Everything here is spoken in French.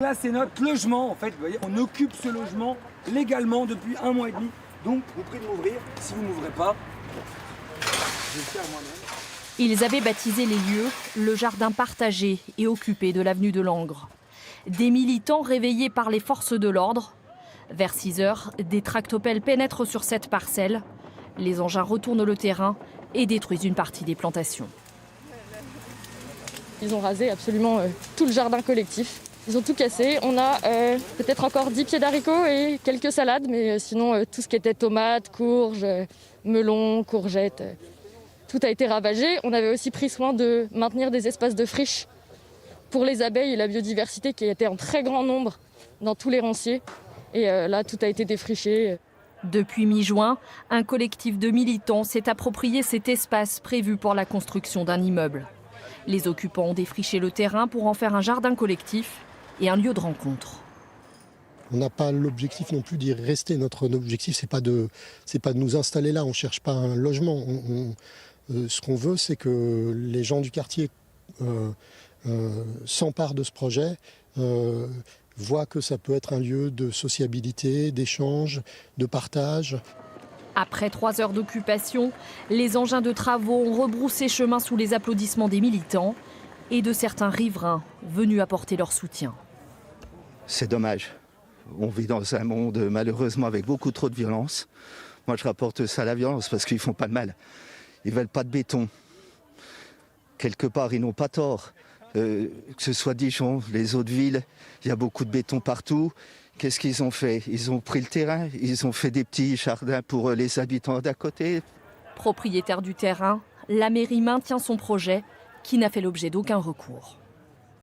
Là, c'est notre logement, en fait. Vous voyez, on occupe ce logement légalement depuis 1 mois et demi. Donc, je vous prie de m'ouvrir. Si vous ne m'ouvrez pas, je vais le faire moi-même. Ils avaient baptisé les lieux le jardin partagé et occupé de l'avenue de Langres. Des militants réveillés par les forces de l'ordre. Vers 6 heures, des tractopelles pénètrent sur cette parcelle. Les engins retournent le terrain et détruisent une partie des plantations. Ils ont rasé absolument tout le jardin collectif. Ils ont tout cassé. On a peut-être encore 10 pieds d'haricots et quelques salades, mais sinon tout ce qui était tomates, courges, melons, courgettes, tout a été ravagé. On avait aussi pris soin de maintenir des espaces de friche pour les abeilles et la biodiversité qui était en très grand nombre dans tous les ronciers. Et là, tout a été défriché. Depuis mi-juin, un collectif de militants s'est approprié cet espace prévu pour la construction d'un immeuble. Les occupants ont défriché le terrain pour en faire un jardin collectif et un lieu de rencontre. On n'a pas l'objectif non plus d'y rester. Notre objectif, c'est pas de nous installer là. On ne cherche pas un logement. Ce qu'on veut, c'est que les gens du quartier s'emparent de ce projet, voient que ça peut être un lieu de sociabilité, d'échange, de partage. Après 3 heures d'occupation, les engins de travaux ont rebroussé chemin sous les applaudissements des militants et de certains riverains venus apporter leur soutien. C'est dommage. On vit dans un monde malheureusement avec beaucoup trop de violence. Moi je rapporte ça à la violence parce qu'ils ne font pas de mal. Ils ne veulent pas de béton. Quelque part ils n'ont pas tort. Que ce soit Dijon, les autres villes, il y a beaucoup de béton partout. Qu'est-ce qu'ils ont fait? Ils ont pris le terrain, ils ont fait des petits jardins pour les habitants d'à côté. Propriétaire du terrain, la mairie maintient son projet qui n'a fait l'objet d'aucun recours.